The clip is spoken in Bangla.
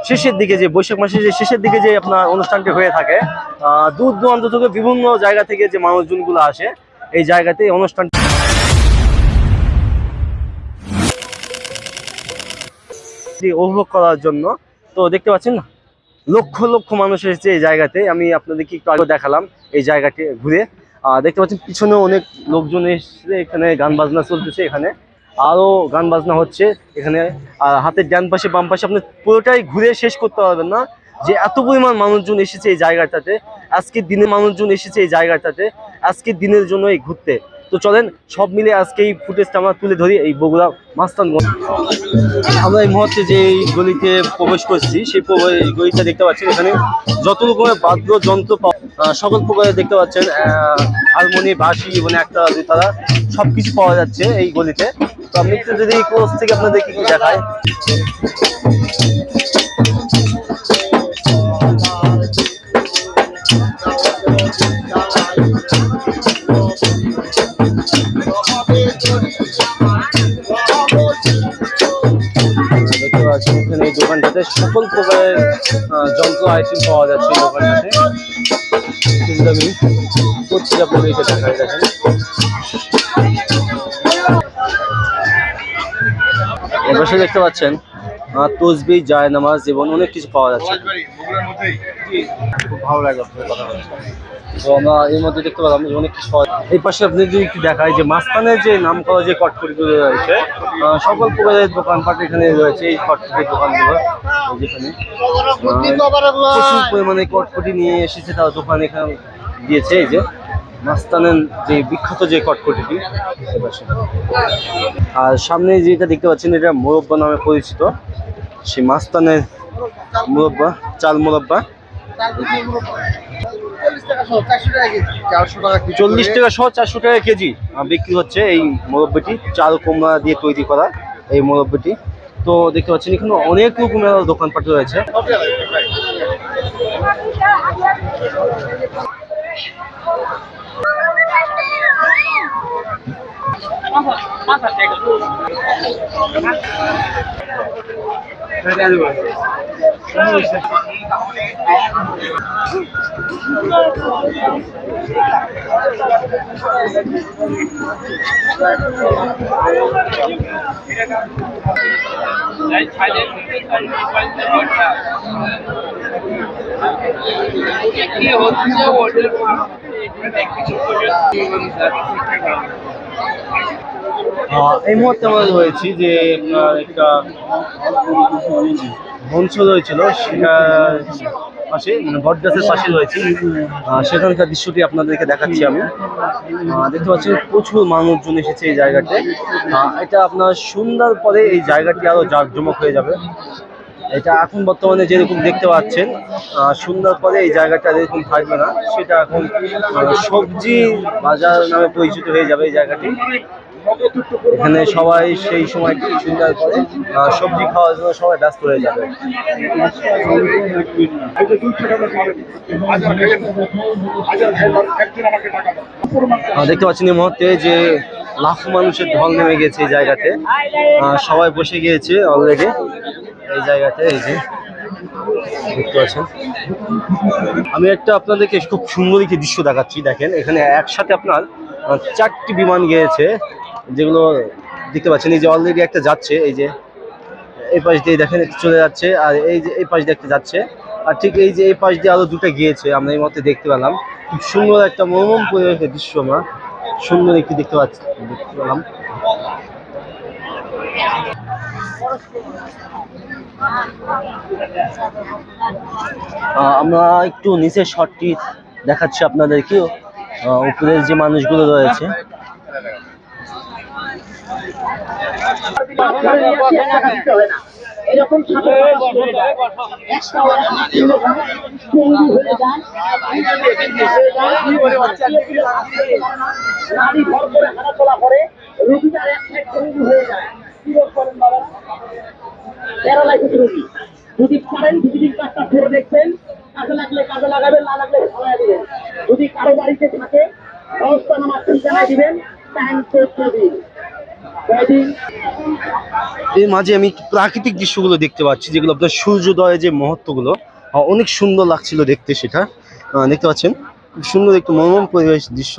শেষের দিকে, যে বৈশাখ মাসের যে শেষের দিকে যে আপনার অনুষ্ঠানটি হয়ে থাকে, দূর দূরান্ত থেকে বিভিন্ন জায়গা থেকে যে মানুষজনগুলো আসে এই জায়গাতে অনুষ্ঠান উপভোগ করার জন্য। তো দেখতে পাচ্ছেন না, লক্ষ লক্ষ মানুষ এসেছে এই জায়গাতে। আমি আপনাদেরকে একটু আগে দেখালাম এই জায়গাটি ঘুরে। দেখতে পাচ্ছেন পিছনে অনেক লোকজন এসেছে, এখানে গান বাজনা চলতেছে, এখানে আরো গান বাজনা হচ্ছে এখানে। আর হাতের ডান পাশে বাম পাশে আপনি পুরোটাই ঘুরে শেষ করতে পারবেন না, যে এত পরিমাণ মানুষজন এসেছে এই জায়গাটাতে। আজকের দিনে মানুষজন এসেছে এই জায়গাটাতে আজকের দিনের জন্য এই ঘুরতে। তো চলেন সব মিলে আজকে এই ফুটেজটা আমরা তুলে ধরি এই বগুড়া মাস্তানগঞ্জ। আমরা এই মুহূর্তে যে গলিতে প্রবেশ করছি সেই গলিটা দেখতে পাচ্ছেন, এখানে যত রকমের বাদ্যযন্ত্র সকল প্রকারের দেখতে পাচ্ছেন, হারমোনি, বাঁশি এবং একটা দুইতারা সবকিছু পাওয়া যাচ্ছে এই গলিতে। তো আমি একটু যদি ক্লোজ থেকে আপনাদেরকে একটু দেখাই। এখানে এই দোকানটাতে সকল প্রকারের যন্ত্র আইটেম পাওয়া যাচ্ছে এই দোকানটাতে। আমি করছি আপনাদেরকে দেখাই। দেখেন এপাশে দেখতে পাচ্ছেন তসবিহ, জায়নামাজ এবং অনেক কিছু পাওয়া যাচ্ছে। খুব ভালো লাগে আপনাদের কথা বলতে। তো আমরা এর মধ্যে দেখতে পেলাম অনেক কিছু পাওয়া যায়। এই পাশে আপনি যদি একটু দেখায় যে মাঝখানের যে নাম করা যে কটকটিগুলো রয়েছে, সকল প্রকারের দোকানপাট এখানে রয়েছে। এই কটকটির দোকানগুলো যেখানে প্রচুর পরিমাণে কটকটি নিয়ে এসেছে তার দোকান এখানে দিয়েছে। এই যে মাস্তানের যে বিখ্যাত যে কটকটিটি, আর সামনে যেটা দেখতে পাচ্ছেন এটা মোরব্বা নামে পরিচিত। সেই মাস্তানের মোরব্বা, চাল মোরব্বা 40 টাকা সহ 400 টাকা কেজি বিক্রি হচ্ছে এই মোরব্বাটি। চাল কুমড়া দিয়ে তৈরি করা এই মোরব্বাটি। তো দেখতে পাচ্ছেন এখানে অনেক রকমের দোকানপাট রয়েছে। এই মুহূর্তে আমরা রয়েছি যে একটা মঞ্চ রয়েছিল সেটার পাশে, মানে বটগাছের পাশে রয়েছি। সেখানকার দৃশ্যটি আপনাদেরকে দেখাচ্ছি আমি। দেখতে পাচ্ছি প্রচুর মানুষজন এসেছে এই জায়গাতে। এটা আপনার সন্ধ্যার পরে এই জায়গাটি আরো জাঁকজমক হয়ে যাবে। এটা এখন বর্তমানে যেরকম দেখতে পাচ্ছেন, সন্ধ্যার পরে এই জায়গাটা যেরকম থাকবে না, সেটা এখন সবজি বাজার নামে পরিচিত হয়ে যাবে এই জায়গাটি। এখানে সবাই সেই সময়টি সন্ধ্যার পরে সবজি খাওয়ার জন্য সবাই ব্যস্ত হয়ে যাবে। দেখতে পাচ্ছেন এই মুহূর্তে যে লাখো মানুষের ঢল নেমে গেছে এই জায়গাতে। সবাই বসে গিয়েছে অলরেডি এই জায়গাতে। এই যে দেখতে পাচ্ছেন, আমি একটা আপনাদেরকে খুব সুন্দর একটি দৃশ্য দেখাচ্ছি। দেখেন এখানে একসাথে আপনার 4টি বিমান গিয়েছে, যেগুলো দেখতে পাচ্ছেন। এই যে অলরেডি একটা যাচ্ছে, এই যে এই পাশ দিয়ে দেখেন চলে যাচ্ছে, আর এই যে এই পাশ দিয়ে একটা যাচ্ছে, আর ঠিক এই যে এই পাশ দিয়ে আরো দুটো গিয়েছে। আমরা এই মধ্যে দেখতে পেলাম খুব সুন্দর একটা মনোরম পরিবেশের দৃশ্য আমরা সুন্দর একটি দেখতে পেলাম। আমরা একটু নিচের শটটি দেখাচ্ছি আপনাদেরকেও। উপরের যে মানুষগুলো রয়েছে এরকম হাঁটাচলা করে রোগীটার এক সাইড ভঙ্গি হয়ে যায়। কি করেন বাবা? প্যারালাইসিস রোগী যদি পারেন ভিজিটিং কার্ডটা ধরে দেখবেন, কাজে লাগলে কাজে লাগাবেন, না লাগলে ভাড়ায় দিবেন। যদি কারো বাড়িতে থাকে ব্যবস্থা নামার ঠিকানায় দিবেন, টাইম করতে দিন। এর মাঝে আমি প্রাকৃতিক দৃশ্যগুলো দেখতে পাচ্ছি, যেগুলো আপনার সূর্যোদয়ের যে মুহূর্তগুলো অনেক সুন্দর লাগছিল দেখতে। সেটা দেখতে পাচ্ছেন, খুব সুন্দর একটু মনোরম পরিবেশ দৃশ্য।